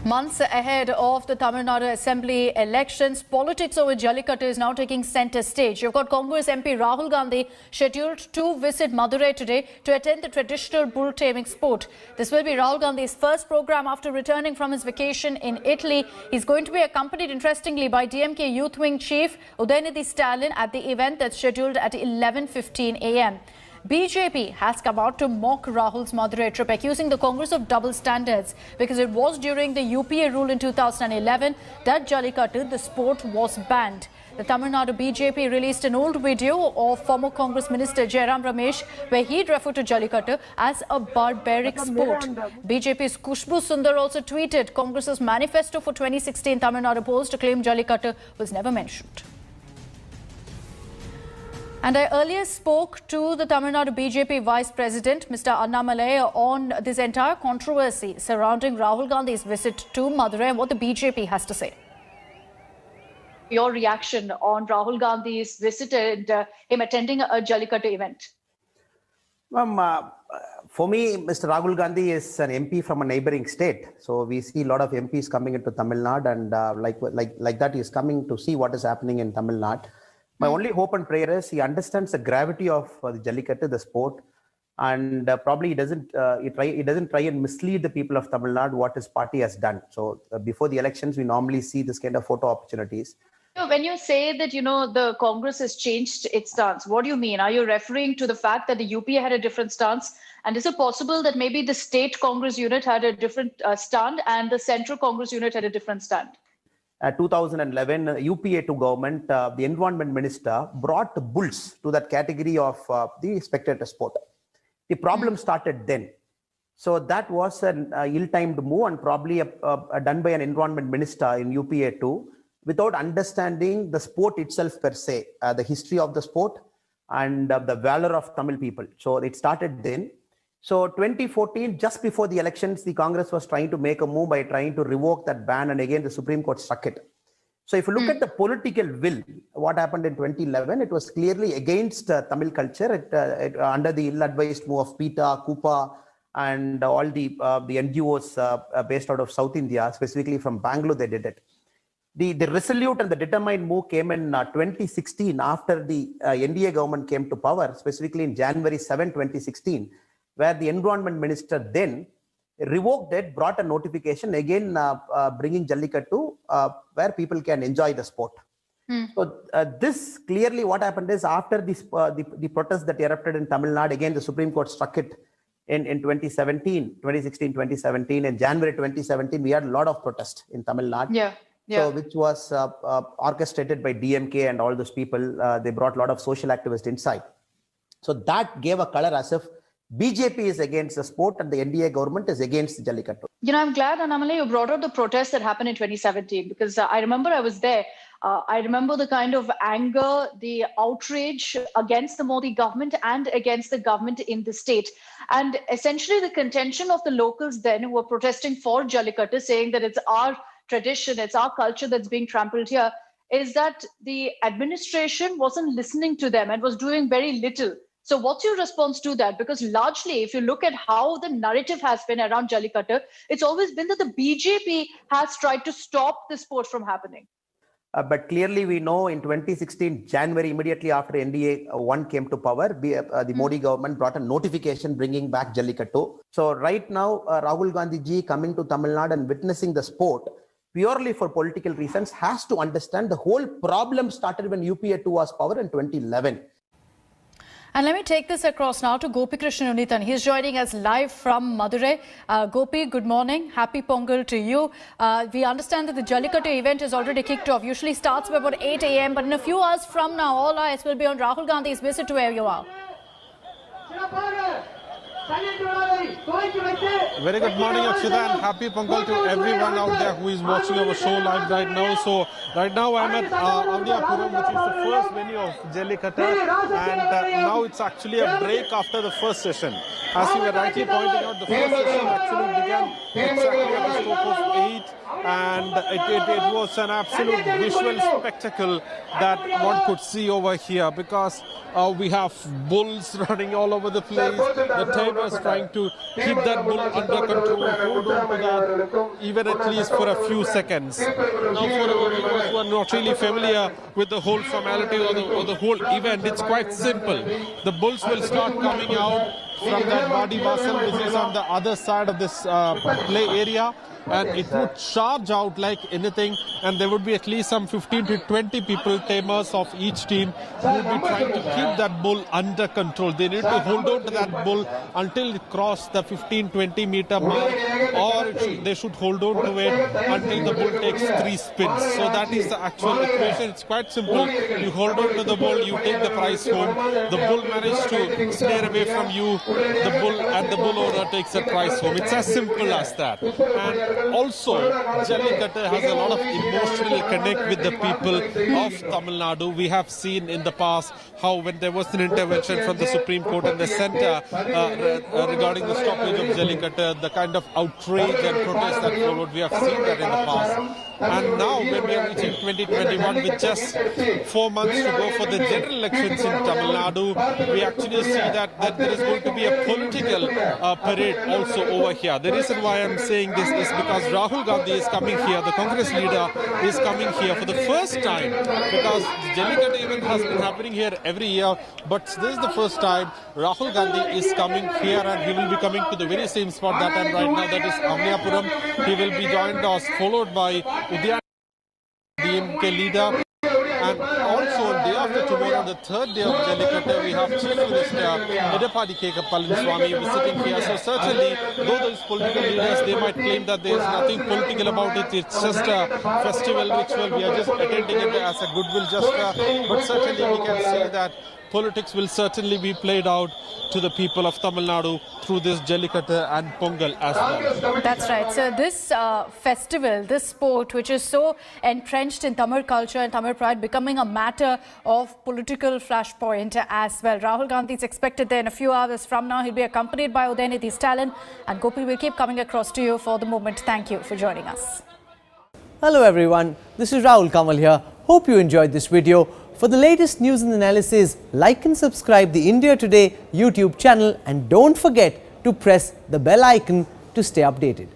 Months ahead of the Tamil Nadu Assembly elections, politics over Jallikattu is now taking centre stage. You've got Congress MP Rahul Gandhi scheduled to visit Madurai today to attend the traditional bull taming sport. This will be Rahul Gandhi's first program after returning from his vacation in Italy. He's going to be accompanied, interestingly, by DMK Youth Wing Chief Udayanidhi Stalin at the event that's scheduled at 11:15 a.m. BJP has come out to mock Rahul's Madurai trip, accusing the Congress of double standards because it was during the UPA rule in 2011 that Jallikattu, the sport, was banned. The Tamil Nadu BJP released an old video of former Congress Minister Jairam Ramesh where he'd referred to Jallikattu as a barbaric sport. BJP's Kushbu Sundar also tweeted Congress's manifesto for 2016 Tamil Nadu polls to claim Jallikattu was never mentioned. And I earlier spoke to the Tamil Nadu BJP Vice President, Mr. Annamalai, on this entire controversy surrounding Rahul Gandhi's visit to Madurai and what the BJP has to say. Your reaction on Rahul Gandhi's visit and him attending a Jallikattu event? For me, Mr. Rahul Gandhi is an MP from a neighboring state. So we see a lot of MPs coming into Tamil Nadu and like that he is coming to see what is happening in Tamil Nadu. My only hope and prayer is he understands the gravity of the Jallikattu, the sport, and probably he doesn't try and mislead the people of Tamil Nadu what his party has done. So before the elections, we normally see this kind of photo opportunities. When you say that, the Congress has changed its stance, what do you mean? Are you referring to the fact that the UPA had a different stance? And is it possible that maybe the state Congress unit had a different stand and the central Congress unit had a different stand? 2011 UPA2 government, the environment minister brought bulls to that category of the spectator sport. The problem started then. So that was an ill-timed move and probably done by an environment minister in UPA2 without understanding the sport itself per se, the history of the sport and the valor of Tamil people. So it started then. So 2014, just before the elections, the Congress was trying to make a move by trying to revoke that ban, and again the Supreme Court struck it. So if you look at the political will, what happened in 2011, it was clearly against Tamil culture. Under the ill-advised move of PETA, KUPA, and all the NGOs based out of South India, specifically from Bangalore, they did it. The resolute and the determined move came in 2016 after the NDA government came to power, specifically in January 7, 2016. Where the environment minister then revoked it, brought a notification again bringing Jallikattu where people can enjoy the sport. So this clearly what happened is after this, the protest that erupted in Tamil Nadu, again the Supreme Court struck it in 2016, 2017. In January 2017, we had a lot of protest in Tamil Nadu. So which was orchestrated by DMK and all those people. They brought a lot of social activists inside. So that gave a color as if BJP is against the sport and the NDA government is against Jallikattu. I'm glad, Annamalai, you brought out the protests that happened in 2017 because I remember I was there. I remember the kind of anger, the outrage against the Modi government and against the government in the state. And essentially the contention of the locals then who were protesting for Jallikattu, saying that it's our tradition, it's our culture that's being trampled here, is that the administration wasn't listening to them and was doing very little. So what's your response to that? Because largely, if you look at how the narrative has been around Jallikattu, it's always been that the BJP has tried to stop the sport from happening. But clearly we know in 2016, January, immediately after NDA 1 came to power, the Modi government brought a notification bringing back Jallikattu. So right now, Rahul Gandhi ji coming to Tamil Nadu and witnessing the sport, purely for political reasons, has to understand the whole problem started when UPA2 was power in 2011. And let me take this across now to Gopi Krishnan Unithan. He's joining us live from Madurai. Gopi, good morning. Happy Pongal to you. We understand that the Jallikattu event has already kicked off. Usually starts by about 8 a.m. But in a few hours from now, all eyes will be on Rahul Gandhi's visit to where you are. Very good morning, Akshita, and happy Pongal to everyone out there who is watching our show live right now. So, right now I'm at Avdiyapuram, which is the first venue of Jallikattu, and now it's actually a break after the first session. As you were rightly pointing out, the first session actually began exactly at the stroke of 8. and it was an absolute visual spectacle that one could see over here, because we have bulls running all over the place. The tamers trying to keep that bull under control, hold on to that even at least for a few seconds. Now, for those who are not really familiar with the whole formality or the whole event, it's quite simple. The bulls will start coming out from that Wadi Basel, which is on the other side of this play area, and it would charge out like anything, and there would be at least some 15 to 20 people, tamers of each team, who would be trying to keep that bull under control. They need to hold on to that bull until it crosses the 15-20 meter mark, or they should hold on to it until the bull takes 3 spins. So that is the actual equation. It's quite simple. You hold on to the bull, you take the prize home. The bull managed to snare away from you the bull, and the bull owner takes the prize home. It's as simple as that. And also, Jallikattu has a lot of emotional connect with the people of Tamil Nadu. We have seen in the past how when there was an intervention from the Supreme Court and the centre regarding the stoppage of Jallikattu, the kind of outrage and protest that followed, we have seen that in the past. And now, when we are reaching 2021 with just 4 months to go for the general elections in Tamil Nadu, we actually see that there is going to be a political parade also over here. The reason why I'm saying this is because Rahul Gandhi is coming here, the Congress leader is coming here for the first time, because the Jallikattu event has been happening here every year, but this is the first time Rahul Gandhi is coming here, and he will be coming to the very same spot that I'm right now, that is Avniyapuram. He will be joined us, followed by Udyan, DMK leader. And also on day after tomorrow, the third day of Jallikattu, we have Chief Minister Edappadi K. Palaniswamy visiting here. So certainly, though those political leaders, they might claim that there is nothing political about it, it's just a festival ritual, we are just attending it as a goodwill gesture. But certainly we can see that politics will certainly be played out to the people of Tamil Nadu through this Jallikattu and Pongal as well. That's right. So this festival, this sport, which is so entrenched in Tamil culture and Tamil pride, becoming a matter of political flashpoint as well. Rahul Gandhi is expected there in a few hours from now. He'll be accompanied by Udayanidhi Stalin, and Gopi will keep coming across to you for the moment. Thank you for joining us. Hello everyone, this is Rahul Kamal here. Hope you enjoyed this video. For the latest news and analysis, like and subscribe the India Today YouTube channel, and don't forget to press the bell icon to stay updated.